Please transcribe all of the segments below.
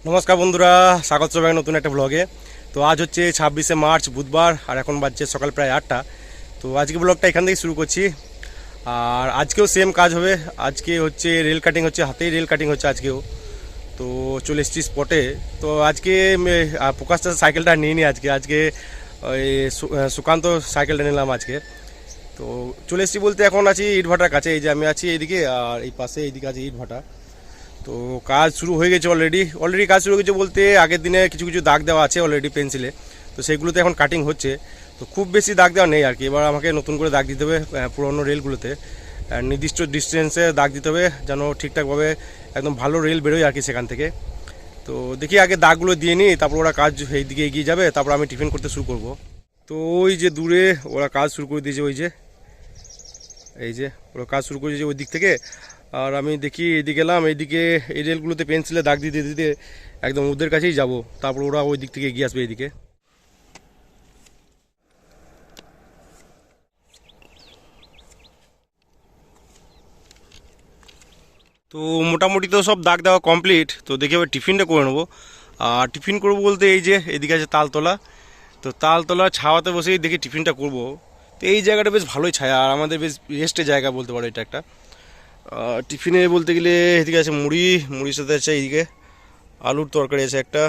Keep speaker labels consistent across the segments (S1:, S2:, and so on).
S1: নমস্কার বন্ধুরা, স্বাগত সবাই নতুন একটা ব্লগে। তো আজ হচ্ছে 26শে মার্চ বুধবার, আর এখন বাজছে সকাল প্রায় 8টা। তো আজকে ব্লগটা এখান থেকে শুরু করছি। আর আজকেও সেম কাজ হবে। আজকে হচ্ছে রেল কাটিং হচ্ছে, হাতেই রেল কাটিং হচ্ছে আজকেও। তো চলে এসেছি স্পটে। তো আজকে প্রকাশটা সাইকেলটা নিয়ে নিই। আজকে আজকে ওই সুকান্ত সাইকেলটা নিলাম আজকে। তো চলে এসেছি বলতে এখন আছি ইটভাটার কাছে। এই যে আমি আছি এইদিকে, আর এই পাশে এইদিকে আছে ইটভাটা। তো কাজ শুরু হয়ে গেছে অলরেডি কাজ শুরু হয়ে গেছে বলতে আগের দিনে কিছু কিছু দাগ দেওয়া আছে অলরেডি পেন্সিলে। তো সেগুলোতে এখন কাটিং হচ্ছে। তো খুব বেশি দাগ দেওয়া নেই আর কি। এবার আমাকে নতুন করে দাগ দিতে হবে পুরোনো রেলগুলোতে। নির্দিষ্ট ডিস্টেন্সে দাগ দিতে হবে যেন ঠিকঠাকভাবে একদম ভালো রেল বেরোয় আর কি সেখান থেকে। তো দেখি আগে দাগগুলো দিয়ে নিই, তারপর ওরা কাজ এই দিকে এগিয়ে যাবে, তারপর আমি টিফিন করতে শুরু করব। তো ওই যে দূরে ওরা কাজ শুরু করে দিয়েছে, ওই যে এই যে ওরা কাজ শুরু করে দিয়েছে ওই দিক থেকে। আর আমি দেখি এদিকে গেলাম, এইদিকে এই রেলগুলোতে পেন্সিলে দাগ দিতে দিতে একদম ওদের কাছেই যাব, তারপর ওরা ওই দিক থেকে এগিয়ে আসবে এইদিকে। তো মোটামুটি তো সব দাগ দেওয়া কমপ্লিট। তো দেখি এবার টিফিনটা করে নেবো। আর টিফিন করবো বলতে এই যে এদিকে আছে তালতলা। তো তালতলা ছাওয়াতে বসেই দেখি টিফিনটা করব। তো এই জায়গাটা বেশ ভালোই ছায়া, আর আমাদের বেশ রেস্টের জায়গা বলতে পারো এটা একটা। টিফিনে বলতে গেলে এদিকে আছে মুড়ির সাথে আছে এইদিকে আলুর তরকারি আছে একটা।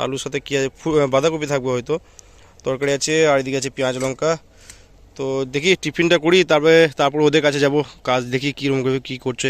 S1: আলুর সাথে কী আছে, বাঁধাকপি থাকবে হয়তো, তরকারি আছে। আর এদিকে আছে পেঁয়াজ লঙ্কা। তো দেখি টিফিনটা করি, তারপর ওদের কাছে যাব, কাজ দেখি কীরকম কী করছে।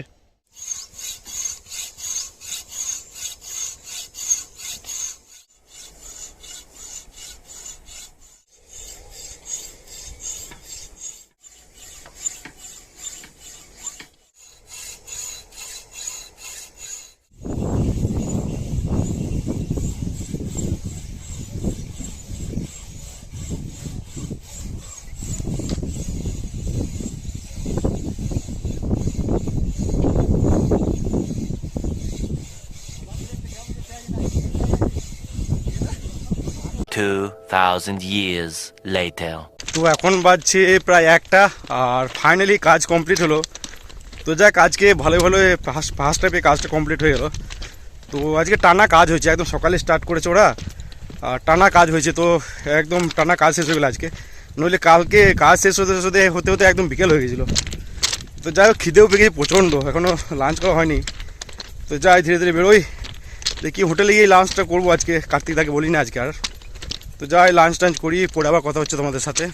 S2: Two thousand years later.
S1: তো এখন বাজছে প্রায় 1টা, আর ফাইনালি কাজ কমপ্লিট হলো। তো যাক, আজকে ভালো ভালো ফার্স্ট টাইপে কাজটা কমপ্লিট হয়ে গেল। তো আজকে টানা কাজ হয়েছে, একদম সকালে স্টার্ট করেছে ওরা, আর টানা কাজ হয়েছে। তো একদম টানা কাজ শেষ হয়ে গেলো আজকে। নইলে কালকে কাজ শেষ হতে হতে একদম বিকেল হয়ে গেছিলো। তো যাই হোক, খিদেও পেয়ে প্রচণ্ড, এখনও লাঞ্চ করা হয়নি। তো যাই ধীরে ধীরে বেরোই, দেখি হোটেলে গিয়ে লাঞ্চটা করবো আজকে। কার্তিক দাকে বলি না আজকে আর। তো যাই লাঞ্চ টাঞ্চ করি, পরে আবার কথা হচ্ছে তোমাদের সাথে।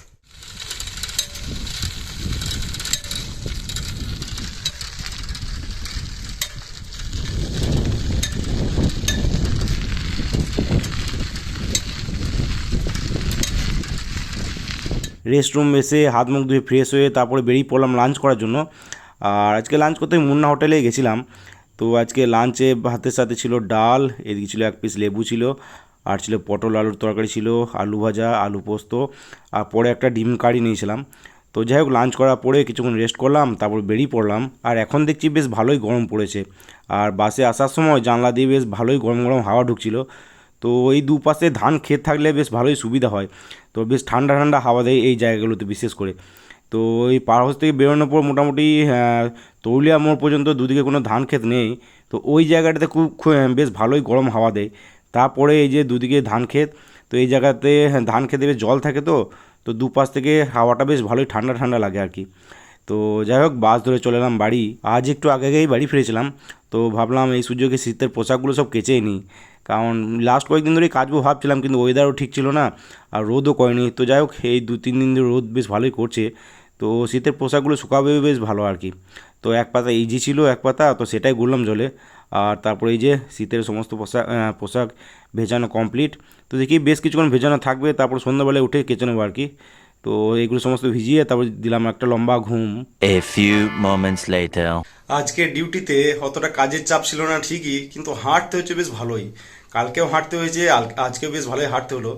S1: রেস্টরুম এসে হাত মুখ ধুয়ে ফ্রেশ হয়ে তারপরে বেরিয়ে পড়লাম লাঞ্চ করার জন্য। আর আজকে লাঞ্চ করতে মুন্না হোটেলে গেছিলাম। তো আজকে লাঞ্চে ভাতের সাথে ছিল ডাল, এদিকে ছিল 1 পিস লেবু ছিল, আর ছিল পটল আলুর তরকারি ছিল, আলু ভাজা, আলু পোস্ত, আর পরে একটা ডিম কারি নিয়েছিলাম। তো যাই হোক, লাঞ্চ করার পরে কিছুক্ষণ রেস্ট করলাম, তারপর বেরিয়ে পড়লাম। আর এখন দেখছি বেশ ভালোই গরম পড়েছে। আর বাসে আসার সময় জানলা দিয়ে বেশ ভালোই গরম গরম হাওয়া ঢুকছিল। তো এই দুপাশে ধান ক্ষেত থাকলে বেশ ভালোই সুবিধা হয়। তো বেশ ঠান্ডা ঠান্ডা হাওয়া দেয় এই জায়গাগুলোতে বিশেষ করে। তো এই পার হাউস থেকে বেরোনোর পর মোটামুটি তরুলিয়া মোড় পর্যন্ত দুদিকে কোনো ধান ক্ষেত নেই। তো ওই জায়গাটাতে বেশ ভালোই গরম হাওয়া দেয়। তারপরে এই যে দুদিকে ধান ক্ষেত, তো এই জায়গাতে ধান খেতে বেশ জল থাকে। তো তো দুপাশ থেকে হাওয়াটা বেশ ভালোই ঠান্ডা ঠান্ডা লাগে আর কি। তো যাই হোক, বাস ধরে চলে এলাম বাড়ি। আজ একটু আগে আগেই বাড়ি ফিরেছিলাম। তো ভাবলাম এই সুযোগে শীতের পোশাকগুলো সব কেচেই নিই, কারণ লাস্ট কয়েকদিন ধরেই কাচবো ভাবছিলাম, কিন্তু ওয়েদারও ঠিক ছিল না, আর রোদও করেনি। তো যাই হোক, এই 2-3 দিন ধরে রোদ বেশ ভালোই করছে। তো শীতের পোশাকগুলো শুকাবে বেশ ভালো আর কি। তো এক পাতা ইজি ছিল, এক পাতা, তো সেটাই গুললাম জলে। আর তারপরে এই যে শীতের সমস্ত পোশাক ভেজানো কমপ্লিট। তো দেখি বেশ কিছুক্ষণ ভেজানো থাকবে, তারপর সন্ধ্যাবেলায় উঠে কেচে নেবো আর কি। তো এগুলো সমস্ত ভিজিয়ে তারপর দিলাম একটা লম্বা ঘুম।
S2: A few moments later.
S1: আজকে ডিউটিতে অতটা কাজের চাপ ছিল না ঠিকই, কিন্তু হাঁটতে হচ্ছে বেশ ভালোই। কালকেও হাঁটতে হয়েছে, আজকেও বেশ ভালোই হাঁটতে হলো।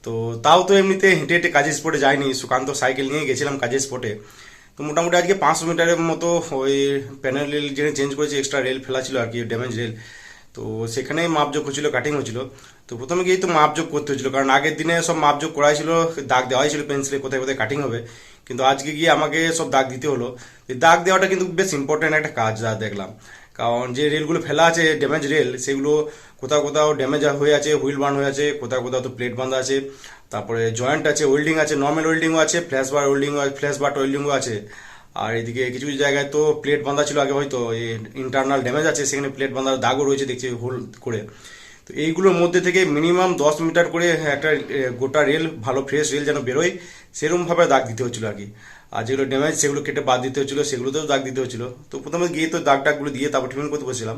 S1: তো তাও তো এমনিতে হেঁটে হেঁটে কাজের স্পটে যাইনি, সুকান্ত সাইকেল নিয়ে গেছিলাম কাজের স্পটে। তো মোটামুটি আজকে 500 মিটারের মতো ওই প্যানেল রেল যেটা চেঞ্জ করেছে, এক্সট্রা রেল ফেলা ছিল আর কি, ড্যামেজ রেল। তো সেখানেই মাপযোগ হচ্ছিলো, কাটিং হচ্ছিল। তো প্রথমে গিয়েই তো মাপযোগ করতে হচ্ছিলো, কারণ আগের দিনে সব মাপযোগ করাই ছিল, দাগ দেওয়াই ছিল পেন্সিলে কোথায় কোথায় কাটিং হবে। কিন্তু আজকে গিয়ে আমাকে সব দাগ দিতে হলো। এই দাগ দেওয়াটা কিন্তু বেশ ইম্পর্ট্যান্ট একটা কাজ, যা দেখলাম। কারণ যে রেলগুলো ফেলা আছে ড্যামেজ রেল, সেগুলো কোথাও কোথাও ড্যামেজ হয়ে আছে, হুইল বার্ন হয়ে আছে, কোথাও কোথাও তো প্লেট বাঁধা আছে, তারপরে জয়েন্ট আছে, ওয়েল্ডিং আছে, নর্মাল ওয়েল্ডিংও আছে, ফ্ল্যাশ বার ওয়েল্ডিংও আছে। আর এদিকে কিছু কিছু জায়গায় তো প্লেট বাঁধা ছিল আগে, হয়তো ইন্টারনাল ড্যামেজ আছে, সেখানে প্লেট বাঁধার দাগও রয়েছে দেখছি হোল করে। তো এইগুলোর মধ্যে থেকে মিনিমাম 10 মিটার করে একটা গোটা রেল, ভালো ফ্রেশ রেল যেন বেরোয় সেরকমভাবে দাগ দিতে হচ্ছিল আর কি। আর যেগুলো ড্যামেজ সেগুলো কেটে বাদ দিতে হচ্ছিল, সেগুলোতেও দাগ দিতে হচ্ছিল। তো প্রথমে গিয়ে তো দাগ টাগগুলো দিয়ে তারপর টিফিন করতে বসেছিলাম।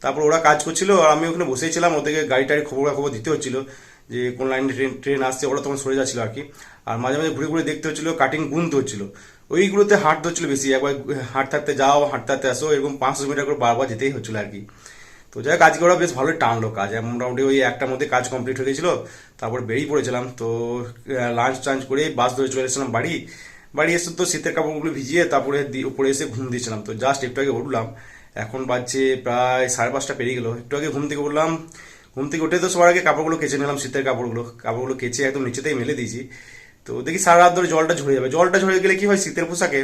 S1: তারপর ওরা কাজ করছিল আর আমি ওখানে বসেই ছিলাম, ওদেরকে গাড়ি টাড়ি খবর দিতে হচ্ছিল যে কোন লাইনে ট্রেন আসছে, ওরা তখন সরে যাচ্ছিল আর কি। আর মাঝে মাঝে ঘুরে ঘুরে দেখতে হচ্ছিল, কাটিং গুনতে হচ্ছিল। ওইগুলোতে হাঁটতে হচ্ছিল বেশি, একবার হাঁটতে হাঁটতে যাও, হাঁটতে হাঁটতে আসো, এরকম 500 মিটার করে বারবার যেতেই হচ্ছিল আর কি। তো যাই হোক, আজকে ওরা বেশ ভালোই টানলো কাজ, মোটামুটি ওই একটার মধ্যে কাজ কমপ্লিট হয়ে গেছিলো। তারপর বেরিয়ে পড়েছিলাম। তো লাঞ্চ টাঞ্চ করে বাস ধরে চলে এসেছিলাম বাড়ি। বাড়ি এসে তো শীতের কাপড়গুলো ভিজিয়ে তারপরে উপরে এসে ঘুম দিয়েছিলাম। তো জাস্ট একটু আগে উঠলাম, এখন বাজছে প্রায় 5:30 পেরিয়ে গেলো। একটু আগে ঘুম থেকে উঠলাম, ঘুম থেকে উঠে তো সবার আগে কাপড়গুলো কেচে নিলাম, শীতের কাপড়গুলো কেচে একদম নিচেতেই মেলে দিয়েছি। তো দেখি সারা রাত ধরে জলটা ঝরে যাবে, জলটা ঝরে গেলে কি হয়, শীতের পোশাকে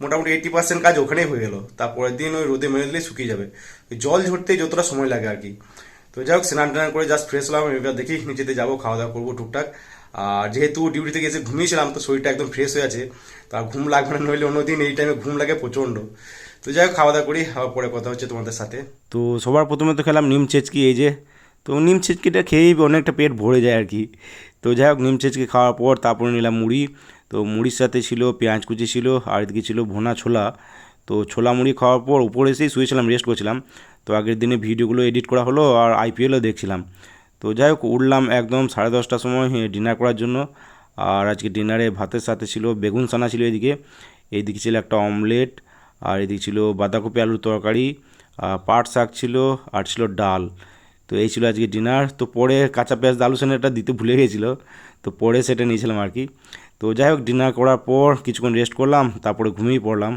S1: মোটামুটি 80% কাজ ওখানেই হয়ে গেল। তারপরের দিন ওই রোদে মেলে দিলে শুকিয়ে যাবে। ওই জল ঝরতেই যতটা সময় লাগে আর কি। তো যাই হোক, স্নান টান করে জাস্ট ফ্রেশ হলাম। এবার দেখি নিচেতে যাবো, খাওয়া দাওয়া করবো টুকটাক। আর যেহেতু ডিউটি থেকে এসে ঘুমিয়েছিলাম, তো শরীরটা একদম ফ্রেশ হয়ে আছে। তার ঘুম লাগবে না, নইলে অন্যদিন এই টাইমে ঘুম লাগে প্রচণ্ড। তো যাই হোক, খাওয়া দাওয়া করি, আবার পরে কথা হচ্ছে তোমাদের সাথে। তো সবার প্রথমে তো খেলাম নিম চেচকি, এই যে। তো নিম চেচকিটা খেয়েই অনেকটা পেট ভরে যায় আর কি। তো যাই হোক, নিম চেচকি খাওয়ার পর তারপরে নিলাম মুড়ি। তো মুড়ির সাথে ছিল পেঁয়াজ কুচি ছিল, আর এদিকে ছিল ভুনা ছোলা। তো ছোলা মুড়ি খাওয়ার পর উপরে এসেই শুয়েছিলাম, রেস্ট করছিলাম। তো আগের দিনে ভিডিওগুলো এডিট করা হলো আর আইপিএলও দেখছিলাম। তো যাই হোক, উঠলাম একদম 10:30টার সময় ডিনার করার জন্য। আর আজকে ডিনারে ভাতের সাথে ছিল বেগুন সানা ছিল এদিকে, এইদিকে ছিল একটা অমলেট, আর এদিকে ছিল বাঁধাকপি আলুর তরকারি, পাট শাক ছিল, আর ছিল ডাল। তো এই ছিল আজকে ডিনার। তো পরে কাঁচা পেঁয়াজ আলু সেনাটা দিতে ভুলে গেছিলো, তো পরে সেটা নিয়েছিলাম আর কি। তো যাই হোক, ডিনার করার পর কিছুক্ষণ রেস্ট করলাম, তারপরে ঘুমিয়ে পড়লাম।